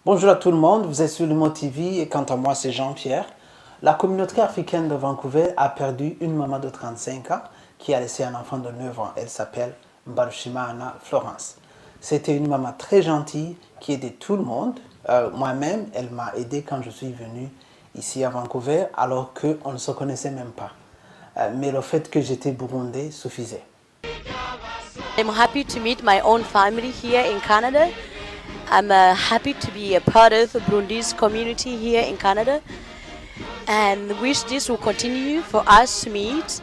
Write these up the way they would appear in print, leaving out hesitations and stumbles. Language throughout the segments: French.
Bonjour à tout le monde, vous êtes sur le Mot TV et quant à moi c'est Jean-Pierre. La communauté africaine de Vancouver a perdu une maman de 35 ans qui a laissé un enfant de 9 ans. Elle s'appelle Mbarushimana Florence. C'était une maman très gentille qui aidait tout le monde. Moi-même, elle m'a aidé quand je suis venu ici à Vancouver alors qu'on ne se connaissait même pas. Mais le fait que j'étais burundais suffisait. I'm happy to meet my own family here in Canada. I'm happy to be a part of the Burundi's community here in Canada and wish this will continue for us to meet.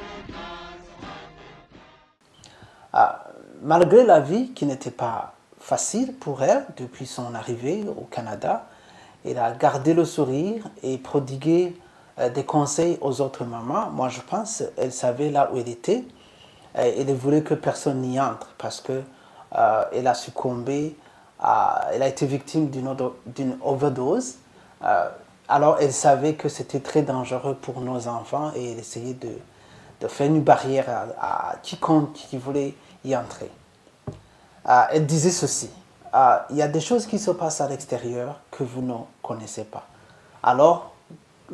Malgré la vie qui n'était pas facile pour elle depuis son arrivée au Canada, elle a gardé le sourire et prodigué des conseils aux autres mamans. Moi, je pense qu'elle savait là où elle était et elle voulait que personne n'y entre parce qu'elle a succombé, elle a été victime d'une overdose. Alors, elle savait que c'était très dangereux pour nos enfants et elle essayait de faire une barrière à quiconque qui voulait y entrer. Elle disait ceci, il y a des choses qui se passent à l'extérieur que vous ne connaissez pas. Alors,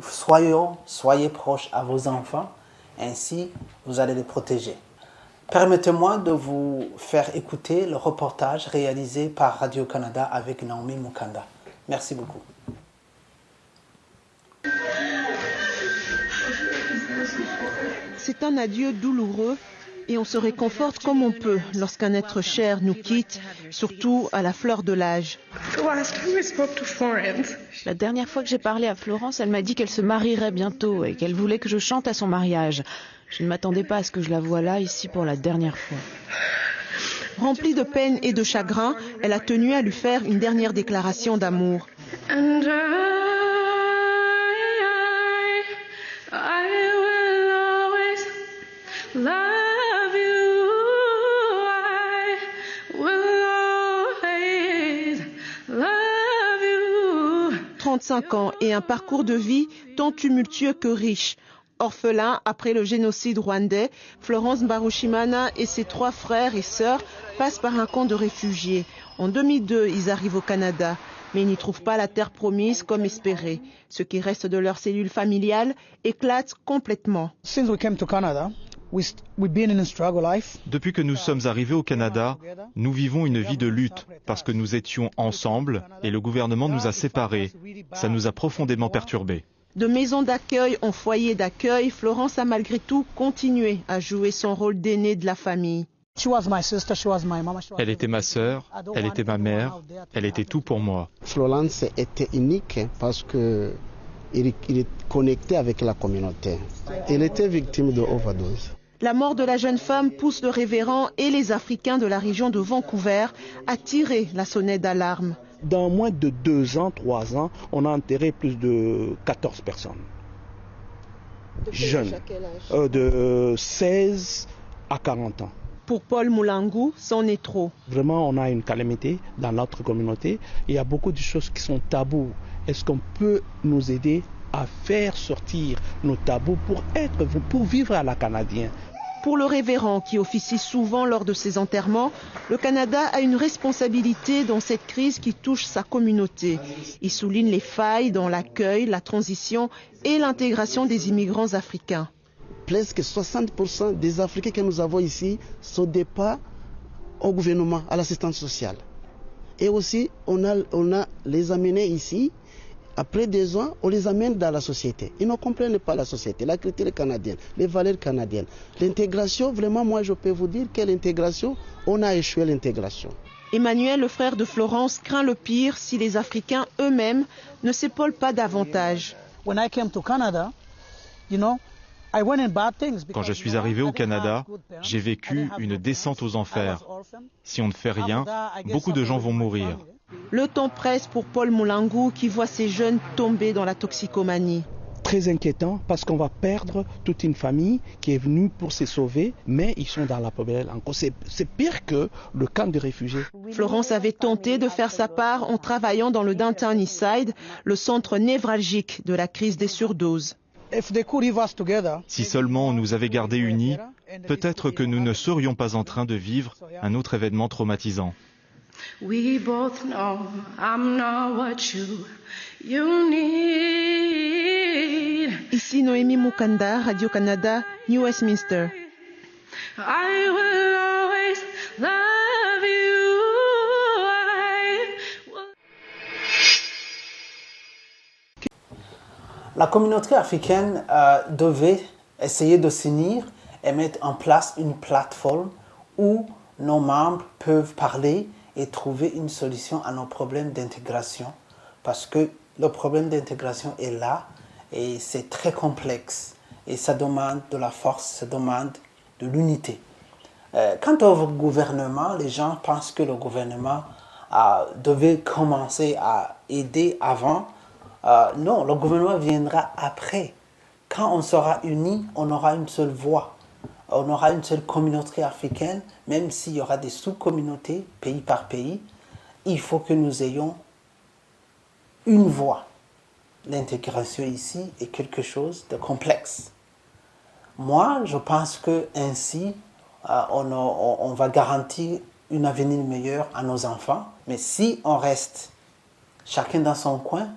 soyez proches à vos enfants, ainsi vous allez les protéger. Permettez-moi de vous faire écouter le reportage réalisé par Radio-Canada avec Naomi Mukanda. Merci beaucoup. C'est un adieu douloureux et on se réconforte comme on peut lorsqu'un être cher nous quitte, surtout à la fleur de l'âge. La dernière fois que j'ai parlé à Florence, elle m'a dit qu'elle se marierait bientôt et qu'elle voulait que je chante à son mariage. Je ne m'attendais pas à ce que je la voie là, ici, pour la dernière fois. Remplie de peine et de chagrin, elle a tenu à lui faire une dernière déclaration d'amour. Love you, I will always love you. 35 ans et un parcours de vie tant tumultueux que riche. Orphelin après le génocide rwandais, Florence Mbarushimana et ses 3 frères et sœurs passent par un camp de réfugiés. En 2002, ils arrivent au Canada, mais ils n'y trouvent pas la terre promise comme espéré. Ce qui reste de leur cellule familiale éclate complètement. Since we came to Canada, we've been in a struggle life. Depuis que nous sommes arrivés au Canada, nous vivons une vie de lutte parce que nous étions ensemble et le gouvernement nous a séparés. Ça nous a profondément perturbés. De maison d'accueil en foyer d'accueil, Florence a malgré tout continué à jouer son rôle d'aînée de la famille. Elle était ma sœur, elle était ma mère, elle était tout pour moi. Florence était unique parce que il est connecté avec la communauté. Elle était victime de overdose. La mort de la jeune femme pousse le révérend et les Africains de la région de Vancouver à tirer la sonnette d'alarme. Dans moins de 2 ans, 3 ans, on a enterré plus de 14 personnes. Jeunes, de 16 à 40 ans. Pour Paul Mulangu, c'en est trop. Vraiment, on a une calamité dans notre communauté. Il y a beaucoup de choses qui sont tabous. Est-ce qu'on peut nous aider à faire sortir nos tabous pour vivre à la canadienne? Pour le révérend qui officie souvent lors de ses enterrements, le Canada a une responsabilité dans cette crise qui touche sa communauté. Il souligne les failles dans l'accueil, la transition et l'intégration des immigrants africains. Presque 60% des Africains que nous avons ici sont des pas au gouvernement, à l'assistance sociale. Et aussi, on a les amenés ici. Après 2 ans, on les amène dans la société. Ils ne comprennent pas la société, la culture canadienne, les valeurs canadiennes. L'intégration, vraiment, moi, je peux vous dire que l'intégration, on a échoué l'intégration. Emmanuel, le frère de Florence, craint le pire si les Africains eux-mêmes ne s'épaulent pas davantage. Quand je suis arrivé au Canada, j'ai vécu une descente aux enfers. Si on ne fait rien, beaucoup de gens vont mourir. Le temps presse pour Paul Mulangu qui voit ses jeunes tomber dans la toxicomanie. Très inquiétant parce qu'on va perdre toute une famille qui est venue pour se sauver, mais ils sont dans la poubelle encore. C'est pire que le camp de réfugiés. Florence avait tenté de faire sa part en travaillant dans le Downtown Eastside, le centre névralgique de la crise des surdoses. Si seulement on nous avait gardés unis, peut-être que nous ne serions pas en train de vivre un autre événement traumatisant. We both know I'm not what you need. Ici Noémie Mukanda, Radio-Canada, New Westminster. I will always love you. La communauté africaine devait essayer de s'unir et mettre en place une plateforme où nos membres peuvent parler et trouver une solution à nos problèmes d'intégration. Parce que le problème d'intégration est là et c'est très complexe. Et ça demande de la force, ça demande de l'unité. Quant au gouvernement, les gens pensent que le gouvernement devait commencer à aider avant. Non, le gouvernement viendra après. Quand on sera unis, on aura une seule voix. On aura une seule communauté africaine, même s'il y aura des sous-communautés, pays par pays. Il faut que nous ayons une voix. L'intégration ici est quelque chose de complexe. Moi, je pense qu'ainsi, on va garantir un avenir meilleur à nos enfants. Mais si on reste chacun dans son coin,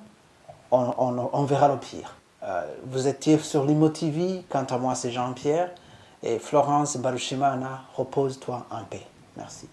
on verra le pire. Vous étiez sur Limo TV, quant à moi c'est Jean-Pierre, et Florence Barushimana, repose-toi en paix. Merci.